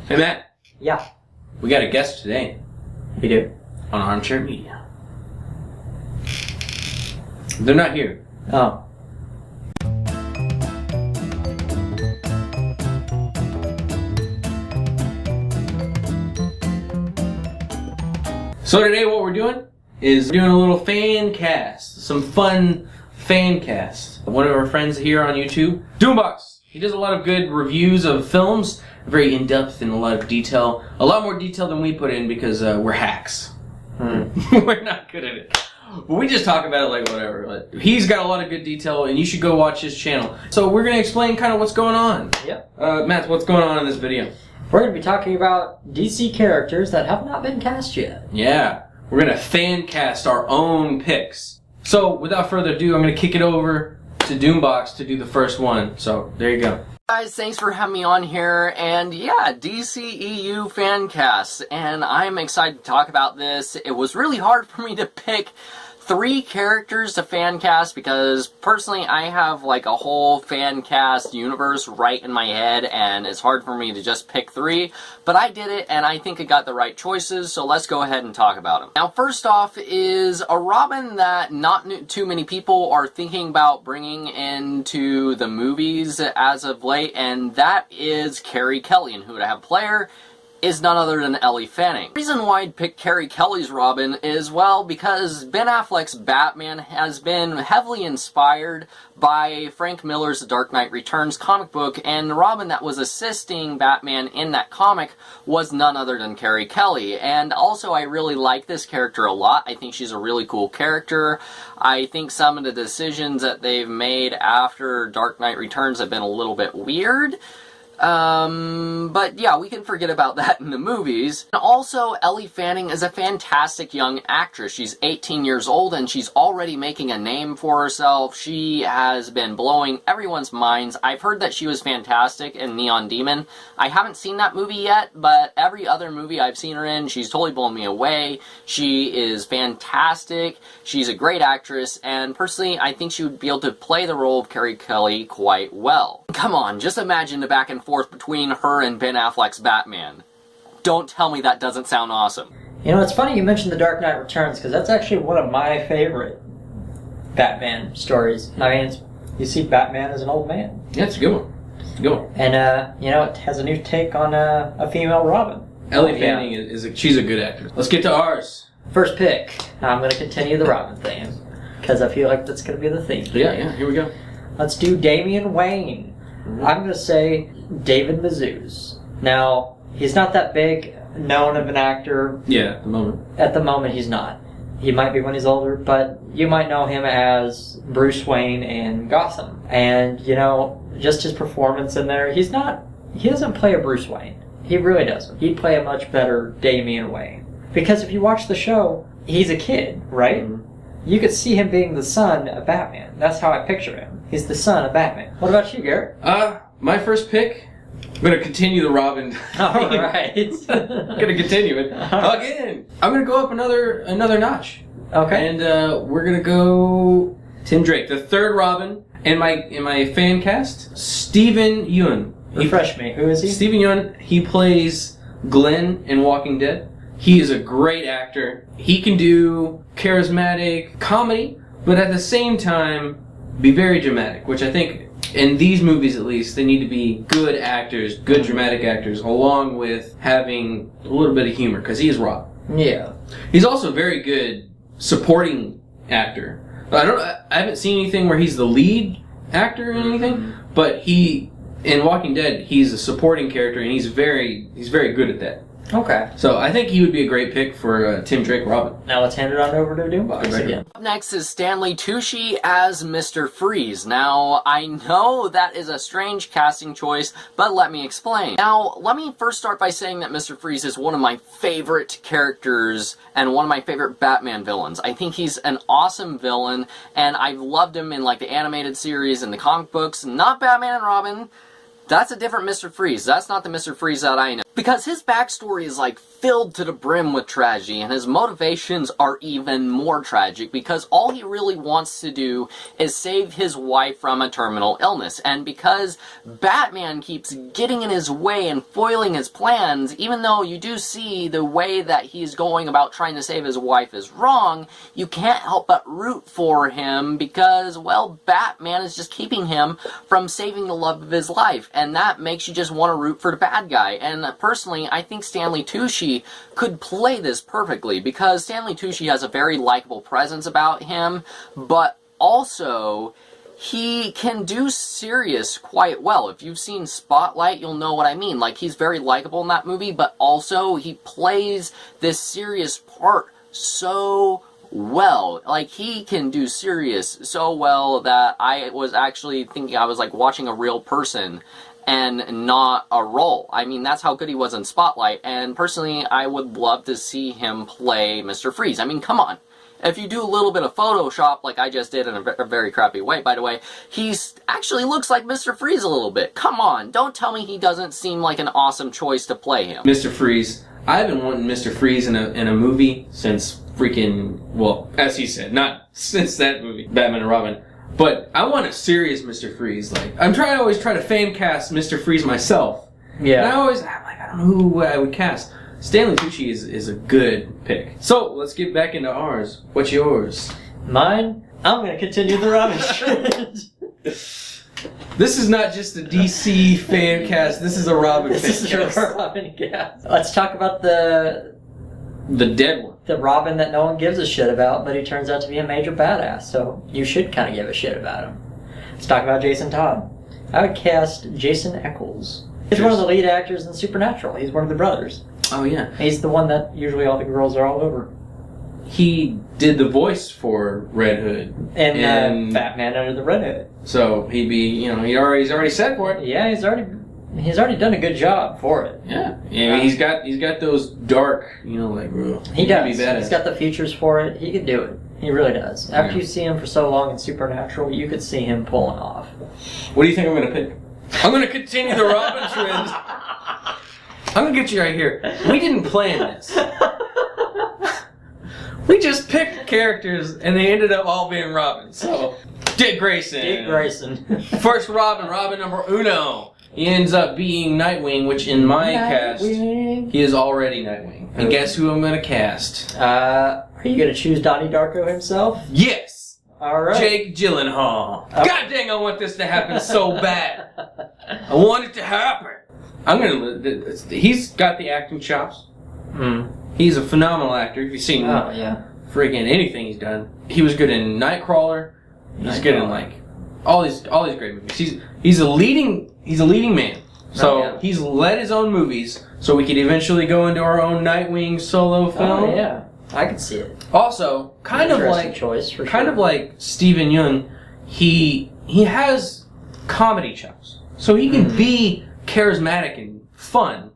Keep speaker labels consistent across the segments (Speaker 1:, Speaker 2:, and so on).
Speaker 1: Hey Matt,
Speaker 2: Yeah,
Speaker 1: we got a guest today
Speaker 2: we do.
Speaker 1: on Armchair Media. They're not here.
Speaker 2: Oh.
Speaker 1: So today what we're doing is we're doing a little fan cast. Some fun fan cast. One of our friends here on YouTube, DOOMBOX. He does a lot of good reviews of films, very in-depth and a lot of detail. A lot more detail than we put in because we're hacks. We're not good at it. But we just talk about it like whatever. But he's got a lot of good detail and you should go watch his channel. So we're going to explain kind of what's going on.
Speaker 2: Yep.
Speaker 1: Matt, what's going on in this video?
Speaker 2: We're going to be talking about DC characters that have not been cast yet.
Speaker 1: Yeah. We're going to fan cast our own picks. So without further ado, I'm going to kick it over to DOOMBOX to do the first one. So there you go.
Speaker 3: Guys, thanks for having me on here, and yeah, DCEU Fancast, and I'm excited to talk about this. It was really hard for me to pick 3 characters to fancast because personally I have like a whole fancast universe right in my head and it's hard for me to just pick 3, but I did it and I think I got the right choices, so let's go ahead and talk about them. Now first off is a Robin that not too many people are thinking about bringing into the movies as of late, and that is Carrie Kelley, and who would I have player is none other than Ellie Fanning. The reason why I'd pick Carrie Kelley's Robin is, well, because Ben Affleck's Batman has been heavily inspired by Frank Miller's The Dark Knight Returns comic book, and the Robin that was assisting Batman in that comic was none other than Carrie Kelley. And also, I really like this character a lot. I think she's a really cool character. I think some of the decisions that they've made after Dark Knight Returns have been a little bit weird. But yeah, we can forget about that in the movies. And also, Ellie Fanning is a fantastic young actress. She's 18 years old and she's already making a name for herself. She has been blowing everyone's minds. I've heard that she was fantastic in Neon Demon. I haven't seen that movie yet, but every other movie I've seen her in, she's totally blown me away. She is fantastic. She's a great actress, and personally, I think she would be able to play the role of Carrie Kelley quite well. Come on, just imagine the back and forth between her and Ben Affleck's Batman. Don't tell me that doesn't sound awesome.
Speaker 2: You know, it's funny you mentioned The Dark Knight Returns, because that's actually one of my favorite Batman stories. I mean, you see Batman as an old man.
Speaker 1: Yeah, it's a good one. It's a good one.
Speaker 2: And, you know, it has a new take on a female Robin.
Speaker 1: Ellie Fanning she's a good actress. Let's get to ours.
Speaker 2: First pick. I'm going to continue the Robin theme, because I feel like that's going to be the theme.
Speaker 1: Yeah, here we go.
Speaker 2: Let's do Damian Wayne. I'm going to say David Mazouz. Now, he's not that big known of an actor.
Speaker 1: Yeah, at the moment.
Speaker 2: At the moment, he's not. He might be when he's older, but you might know him as Bruce Wayne in Gotham. And, you know, just his performance in there, he doesn't play a Bruce Wayne. He really doesn't. He'd play a much better Damian Wayne. Because if you watch the show, he's a kid, right? Mm-hmm. You could see him being the son of Batman. That's how I picture him. He's the son of Batman. What about you, Garrett?
Speaker 1: My first pick, I'm going to continue the Robin.
Speaker 2: Alright.
Speaker 1: I'm going to continue it again. I'm going to go up another notch.
Speaker 2: Okay.
Speaker 1: And we're going to go Tim Drake, the third Robin. In my fan cast, Steven Yeun.
Speaker 2: Refresh me. Who is he?
Speaker 1: Steven Yeun. He plays Glenn in Walking Dead. He is a great actor. He can do charismatic comedy, but at the same time be very dramatic, which I think in these movies at least, they need to be good actors, good dramatic actors, along with having a little bit of humor, because he is Rob.
Speaker 2: Yeah.
Speaker 1: He's also a very good supporting actor. I haven't seen anything where he's the lead actor or anything, but in Walking Dead, he's a supporting character, and he's very good at that.
Speaker 2: Okay.
Speaker 1: So I think he would be a great pick for Tim Drake Robin.
Speaker 2: Now let's hand it on over to DOOMBOX again.
Speaker 3: Up next is Stanley Tucci as Mr.freeze. Now, I know that is a strange casting choice, but let me explain. Now, let me first start by saying that Mr.freeze is one of my favorite characters and one of my favorite Batman villains. I think he's an awesome villain, and I've loved him in like the animated series and the comic books. Not Batman and Robin. That's a different Mr. Freeze. That's not the Mr. Freeze that I know. Because his backstory is like filled to the brim with tragedy, and his motivations are even more tragic because all he really wants to do is save his wife from a terminal illness. And because Batman keeps getting in his way and foiling his plans, even though you do see the way that he's going about trying to save his wife is wrong, you can't help but root for him because, well, Batman is just keeping him from saving the love of his life, and that makes you just want to root for the bad guy. And personally, I think Stanley Tucci could play this perfectly because Stanley Tucci has a very likable presence about him, but also he can do serious quite well. If you've seen Spotlight, you'll know what I mean. Like, he's very likable in that movie, but also he plays this serious part so well. Like, he can do serious so well that I was actually thinking I was like watching a real person and not a role. I mean, that's how good he was in Spotlight, and personally, I would love to see him play Mr. Freeze. I mean, come on. If you do a little bit of Photoshop, like I just did in a very crappy way, by the way, he actually looks like Mr. Freeze a little bit. Come on, don't tell me he doesn't seem like an awesome choice to play him.
Speaker 1: Mr. Freeze. I've been wanting Mr. Freeze in a movie since freaking, well, as he said, not since that movie, Batman and Robin. But I want a serious Mr. Freeze. Like, I'm always trying to fan cast Mr. Freeze myself.
Speaker 2: Yeah.
Speaker 1: And I don't know who I would cast. Stanley Tucci is a good pick. So, let's get back into ours. What's yours?
Speaker 2: Mine? I'm going to continue the Robin trend.
Speaker 1: This is not just a DC fan cast. This is a Robin fan
Speaker 2: This is
Speaker 1: cast.
Speaker 2: a Robin cast. Let's talk about the
Speaker 1: dead one.
Speaker 2: The Robin that no one gives a shit about, but he turns out to be a major badass, so you should kind of give a shit about him. Let's talk about Jason Todd. I would cast Jason Eccles. He's one of the lead actors in Supernatural. He's one of the brothers.
Speaker 1: Oh, yeah.
Speaker 2: He's the one that usually all the girls are all over.
Speaker 1: He did the voice for Red Hood.
Speaker 2: And Batman Under the Red Hood.
Speaker 1: So he'd be, he's already set for it.
Speaker 2: Yeah, he's already done a good job for it.
Speaker 1: Yeah. Yeah, he's got those dark, like,
Speaker 2: he does.
Speaker 1: Be badass.
Speaker 2: He's got the features for it. He could do it. He really does. After you see him for so long in Supernatural, you could see him pulling off.
Speaker 1: What do you think I'm going to pick? I'm going to continue the Robin trend. I'm going to get you right here. We didn't plan this. We just picked characters, and they ended up all being Robin. So, Dick Grayson.
Speaker 2: Dick Grayson.
Speaker 1: First Robin number uno. He ends up being Nightwing, which in my cast, he is already Nightwing. And guess who I'm going to cast?
Speaker 2: Are you going to choose Donnie Darko himself?
Speaker 1: Yes!
Speaker 2: Alright.
Speaker 1: Jake Gyllenhaal. God dang, I want this to happen so bad. I want it to happen. He's got the acting chops. He's a phenomenal actor. If you've seen freaking anything he's done. He was good in Nightcrawler. He's good in all these great movies. He's a leading man. So he's led his own movies, so we could eventually go into our own Nightwing solo film.
Speaker 2: Oh yeah, I could see it.
Speaker 1: Also, kind of like Steven Yeun, he has comedy chops, so he can be charismatic and fun.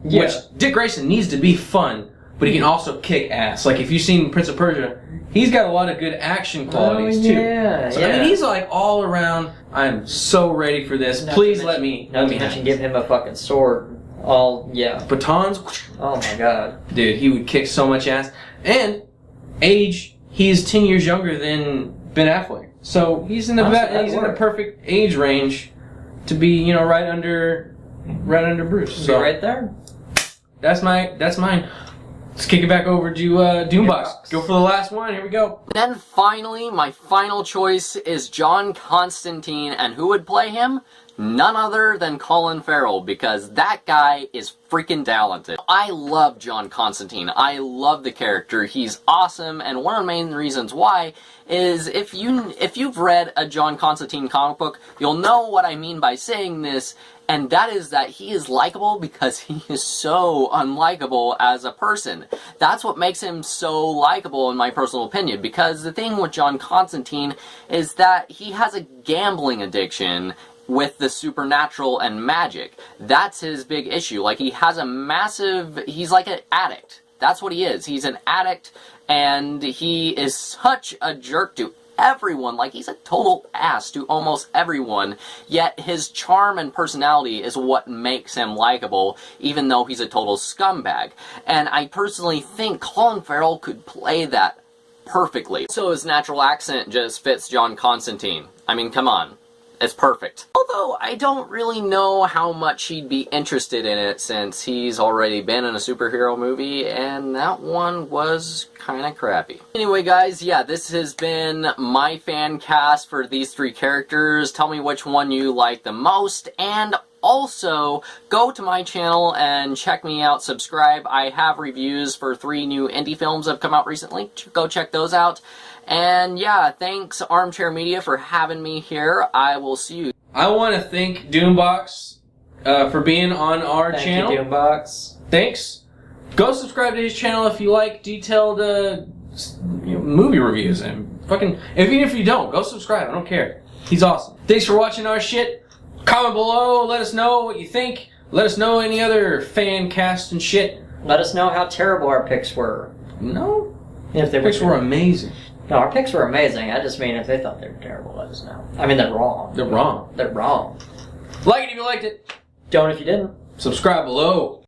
Speaker 2: Yeah.
Speaker 1: Which Dick Grayson needs to be fun, but he can also kick ass. Like if you've seen Prince of Persia, he's got a lot of good action qualities too. So I mean, he's like all around. I'm so ready for this. Please let me.
Speaker 2: Not to mention, give him a fucking sword.
Speaker 1: Batons.
Speaker 2: Oh my god,
Speaker 1: dude, he would kick so much ass. And age, he's 10 years younger than Ben Affleck, so he's in the perfect age range to be, right under Bruce. So
Speaker 2: right there.
Speaker 1: That's mine. Let's kick it back over to DOOMBOX. Go for the last one. Here we go.
Speaker 3: Then finally, my final choice is John Constantine, and who would play him? None other than Colin Farrell, because that guy is freaking talented. I love John Constantine. I love the character. He's awesome, and one of the main reasons why is if you've read a John Constantine comic book, you'll know what I mean by saying this, and that is that he is likable because he is so unlikable as a person. That's what makes him so likable in my personal opinion, because the thing with John Constantine is that he has a gambling addiction with the supernatural and magic. That's his big issue. Like, he's like an addict. That's what he is. He's an addict, and he is such a jerk to everyone. Like, he's a total ass to almost everyone, yet his charm and personality is what makes him likable, even though he's a total scumbag. And I personally think Colin Farrell could play that perfectly. So his natural accent just fits John Constantine. I mean, come on. It's perfect. Although, I don't really know how much he'd be interested in it since he's already been in a superhero movie, and that one was kinda crappy. Anyway, guys, yeah, this has been my fan cast for these 3 characters. Tell me which one you like the most, and also, go to my channel and check me out, subscribe. I have reviews for 3 new indie films that have come out recently. Go check those out. And yeah, thanks Armchair Media for having me here. I will see you.
Speaker 1: I want to thank DOOMBOX for being on our channel.
Speaker 2: Thank you, DOOMBOX.
Speaker 1: Thanks. Go subscribe to his channel if you like detailed movie reviews. And fucking, even if you don't, go subscribe. I don't care. He's awesome. Thanks for watching our shit. Comment below. Let us know what you think. Let us know any other fan cast and shit.
Speaker 2: Let us know how terrible our picks were.
Speaker 1: No.
Speaker 2: If they
Speaker 1: Picks were amazing.
Speaker 2: No, our picks were amazing. I just mean if they thought they were terrible, let us know. I mean, they're wrong.
Speaker 1: They're wrong.
Speaker 2: They're wrong.
Speaker 1: Like it if you liked it.
Speaker 2: Don't if you didn't.
Speaker 1: Subscribe below.